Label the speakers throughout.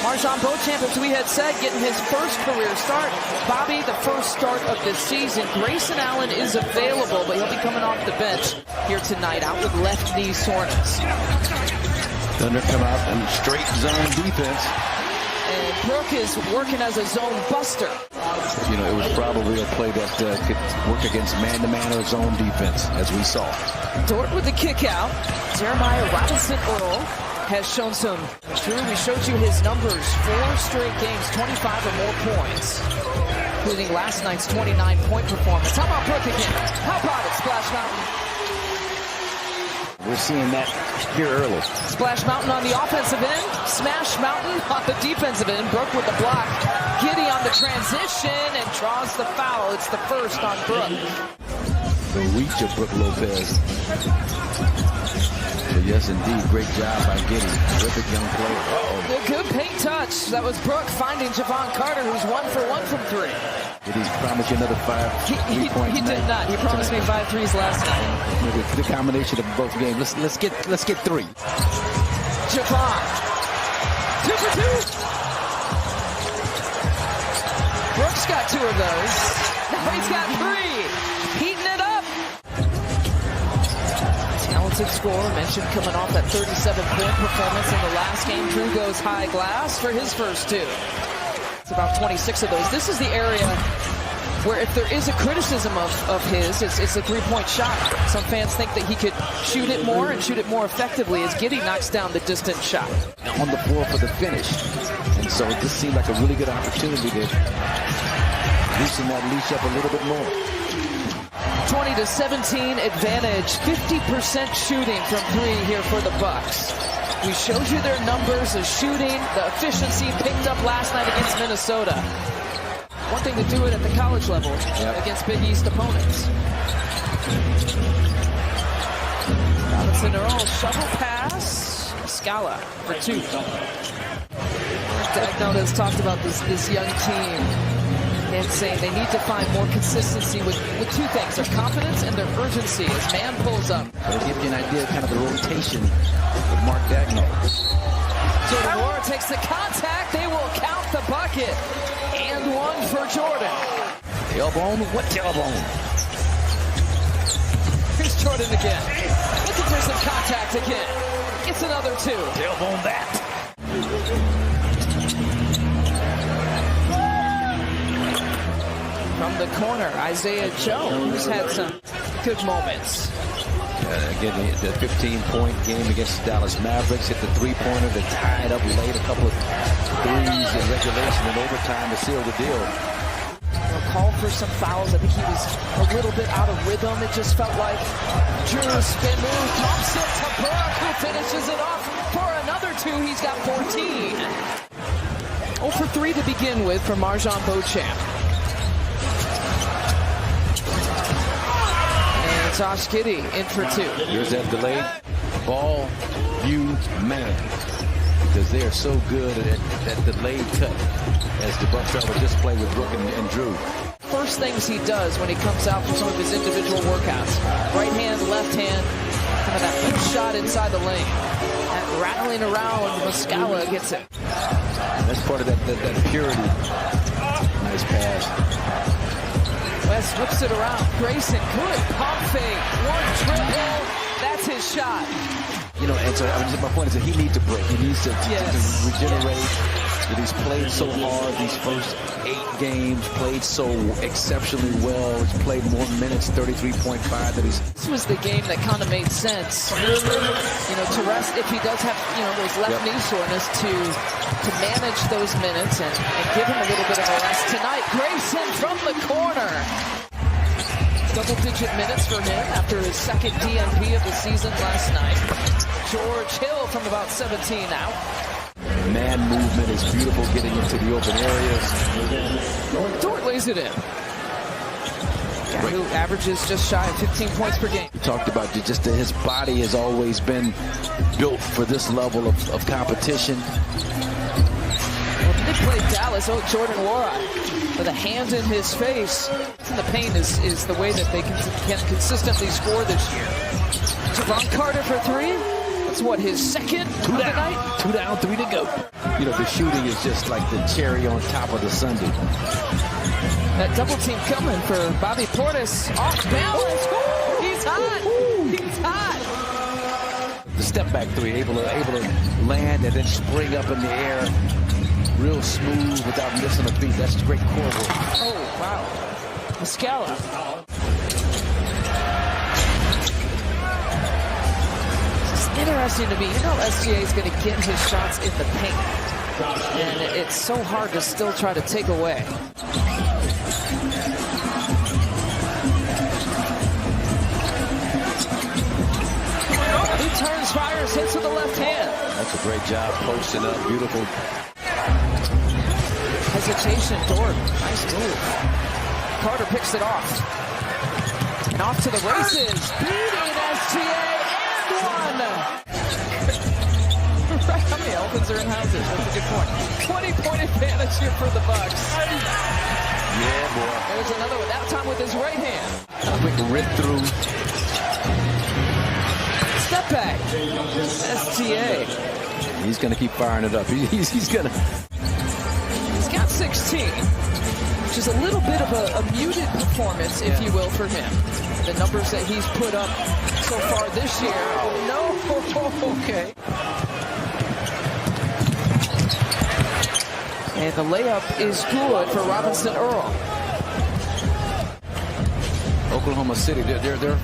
Speaker 1: Marjon Beauchamp, as we had said, getting his first career start. Bobby, the first start of this season. Grayson Allen is available, but he'll be coming off the bench here tonight, out with left knee soreness.
Speaker 2: Thunder come out in straight zone defense.
Speaker 1: And Brooke is working as a zone buster.
Speaker 2: You know, it was probably a play that could work against man-to-man or zone defense, as we saw.
Speaker 1: Dort with the kick out. Jeremiah Robinson-Earl has shown some. Drew, we showed you his numbers. 4 straight games, 25 or more points, including last night's 29-point performance. How about Brooke again? How about it, Splash Mountain?
Speaker 2: We're seeing that here early.
Speaker 1: Splash Mountain on the offensive end. Smash Mountain on the defensive end. Brooke with the block. Giddy on the transition and draws the foul. It's the first on Brooke.
Speaker 2: The reach of Brooke Lopez. But yes, indeed, great job by Giddy. Terrific young player.
Speaker 1: A good paint touch. That was Brooke finding Javon Carter, who's 1 for 1 from 3.
Speaker 2: Did he promise you another 5 3-point
Speaker 1: He did not. He promised me 5 threes last night.
Speaker 2: Maybe the combination of both games. Let's get 3.
Speaker 1: Javon. 2 for 2. Brooks got 2 of those. Now he's got 3. Heating it up. Talented scorer, mentioned coming off that 37-point performance in the last game. Drew goes high glass for his first 2. It's about 26 of those. This is the area where if there is a criticism of his, it's a 3-point shot. Some fans think that he could shoot it more and shoot it more effectively as Giddy knocks down the distant shot.
Speaker 2: On the floor for the finish. And so this seemed like a really good opportunity to loosen that leash up a little bit more.
Speaker 1: 20-17 advantage, 50% shooting from 3 here for the Bucks. We showed you their numbers of shooting, the efficiency picked up last night against Minnesota. One thing to do it at the college level against Big East opponents. Robinson-Earl, shovel pass, Scala for 2. Dagnow has talked about this young team and saying they need to find more consistency with 2 things, their confidence and their urgency as man pulls up.
Speaker 2: It'll give you an idea of kind of the rotation with Mark Dagnow.
Speaker 1: Jordan Nwora takes the contact. They will count the bucket. And 1 for Jordan.
Speaker 2: Tailbone? What tailbone?
Speaker 1: Here's Jordan again. Looking for some contact again. Gets another 2.
Speaker 2: Tailbone that.
Speaker 1: From the corner, Isaiah Jones had some good moments.
Speaker 2: Again, the 15-point game against the Dallas Mavericks, hit the 3-pointer that tied up late, a couple of threes in regulation and overtime to seal the deal.
Speaker 1: Called for some fouls. I think he was a little bit out of rhythm. It just felt like Drew spin move, pumps it to Brooke, who finishes it off for another 2. He's got 14. 0 for 3 to begin with for Marjon Beauchamp. Josh Giddey in for 2.
Speaker 2: Here's that delayed ball view man, because they are so good at that delayed cut, as the Bucks have a display with Brooke and Drew.
Speaker 1: First things he does when he comes out for some of his individual workouts. Right hand, left hand, kind of that push shot inside the lane. That rattling around, Muscala gets it.
Speaker 2: That's part of that purity. Nice pass.
Speaker 1: West whips it around. Grayson, good pump fake. 1 triple. That's his shot.
Speaker 2: You know, and so my point is that he needs a break. He needs to regenerate. He's played so hard these first 8 games, played so exceptionally well. He's played more minutes, 33.5.
Speaker 1: This was the game that kind of made sense. You know, to rest, if he does have, you know, those left knee soreness, to manage those minutes and give him a little bit of a rest tonight. Grayson from the corner. Double-digit minutes for him after his 2nd DNP of the season last night. George Hill from about 17 out.
Speaker 2: Man movement is beautiful, getting into the open areas.
Speaker 1: Dort lays it in. Guy who averages just shy of 15 points per game.
Speaker 2: We talked about just that his body has always been built for this level of competition.
Speaker 1: Well, they played Dallas. Oh, Jordan Nwora with a hand in his face. And the pain is the way that they can consistently score this year. Javon Carter for 3. That's what, his 2nd of the night?
Speaker 2: 2 down, 3 to go. you know, the shooting is just like the cherry on top of the sundae.
Speaker 1: That double team coming for Bobby Portis. Off balance. Ooh, he's hot. He's hot.
Speaker 2: The step back three, able to land and then spring up in the air. Real smooth without missing a beat. That's great core work.
Speaker 1: Oh, wow. Muscala. It's interesting to me. You know SGA is going to get his shots in the paint. And it's so hard to still try to take away. He turns, fires, hits with the left hand.
Speaker 2: That's a great job posting up. Beautiful.
Speaker 1: Hesitation, Dort. Nice move. Carter picks it off. And off to the races. Beating SGA and one. Right, how many elephants are in houses? That's a good point. 20-point advantage here for the Bucks.
Speaker 2: Yeah, boy.
Speaker 1: There's another one, that time with his right hand.
Speaker 2: Quick rip through.
Speaker 1: Step back. SGA.
Speaker 2: He's going to keep firing it up. He's going to.
Speaker 1: He's got 16, which is a little bit of a muted performance, if you will, for him. The numbers that he's put up so far this year. Oh, no. Okay. And the layup is good for Robinson Earl.
Speaker 2: Oklahoma City, they're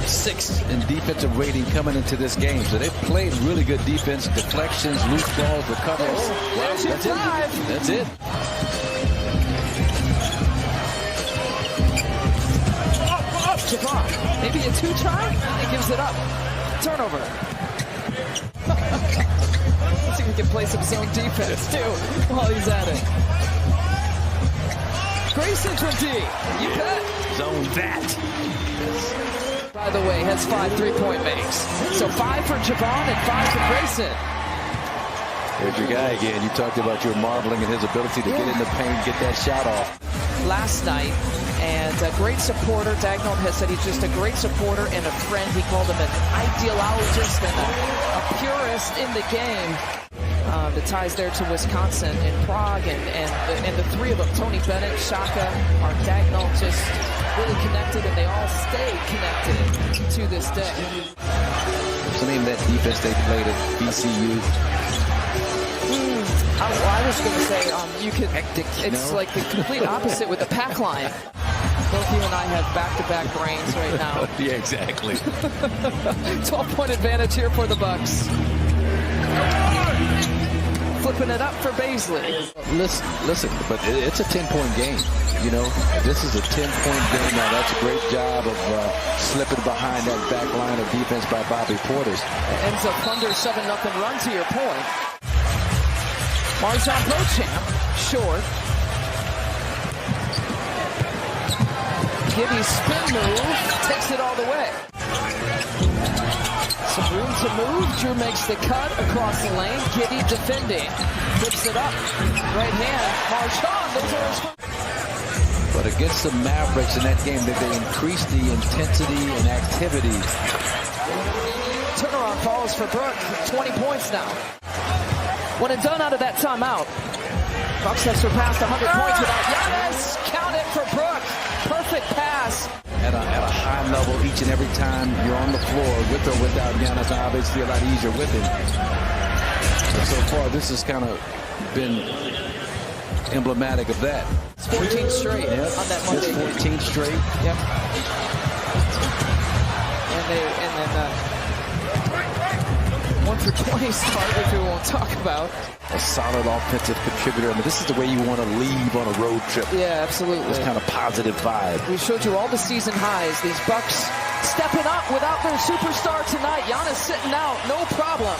Speaker 2: sixth in defensive rating coming into this game. So they've played really good defense, deflections, loose balls, recovers.
Speaker 1: Oh, there's your five.
Speaker 2: That's it.
Speaker 1: Javon, maybe a two-try? He gives it up. Turnover. Let's see if we can play some zone defense, too, while he's at it. Grayson from D. You bet.
Speaker 2: Zone that.
Speaker 1: By the way, has 5 3-point makes. So 5 for Javon and 5 for Grayson.
Speaker 2: There's your guy again. You talked about your marveling at his ability to get in the paint, get that shot off.
Speaker 1: Last night, and a great supporter. Dagnall has said he's just a great supporter and a friend. He called him an ideologist and a purist in the game. The ties there to Wisconsin and Prague, and the three of them, Tony Bennett, Shaka, Art Dagnall, just really connected, and they all stay connected to this day.
Speaker 2: So name that defense they played at BCU.
Speaker 1: I was going to say, you could. Hectic, it's like the complete opposite with the pack line. Both you and I have back-to-back brains right now.
Speaker 2: Yeah, exactly.
Speaker 1: 12-point advantage here for the Bucks. Flipping it up for Baisley.
Speaker 2: Listen, but it's a 10-point game. You know, this is a 10-point game. Now, that's a great job of slipping behind that back line of defense by Bobby Portis.
Speaker 1: It ends up under 7-0 run to your point. Marjon Beauchamp, short. Giddy spin move, takes it all the way. Some room to move. Drew makes the cut across the lane. Giddy defending. Flips it up. Right hand. Marjon, the first.
Speaker 2: But against the Mavericks in that game, they increased the intensity and activity.
Speaker 1: Turnaround falls for Brook. 20 points now. When it's done out of that timeout, Bucks have surpassed 100 points without Giannis. Count it for Brook. Perfect pass.
Speaker 2: At a high level each and every time you're on the floor, with or without Giannis, obviously a lot easier with him. But so far, this has kind of been emblematic of that.
Speaker 1: It's 14 straight on that Monday.
Speaker 2: It's 14 straight.
Speaker 1: Yep. And then 1 for 20 start, which we won't talk about.
Speaker 2: A solid offensive contributor. I mean, this is the way you want to leave on a road trip.
Speaker 1: Yeah, absolutely.
Speaker 2: This kind of positive vibe.
Speaker 1: We showed you all the season highs. These Bucks stepping up without their superstar tonight. Giannis sitting out, no problem.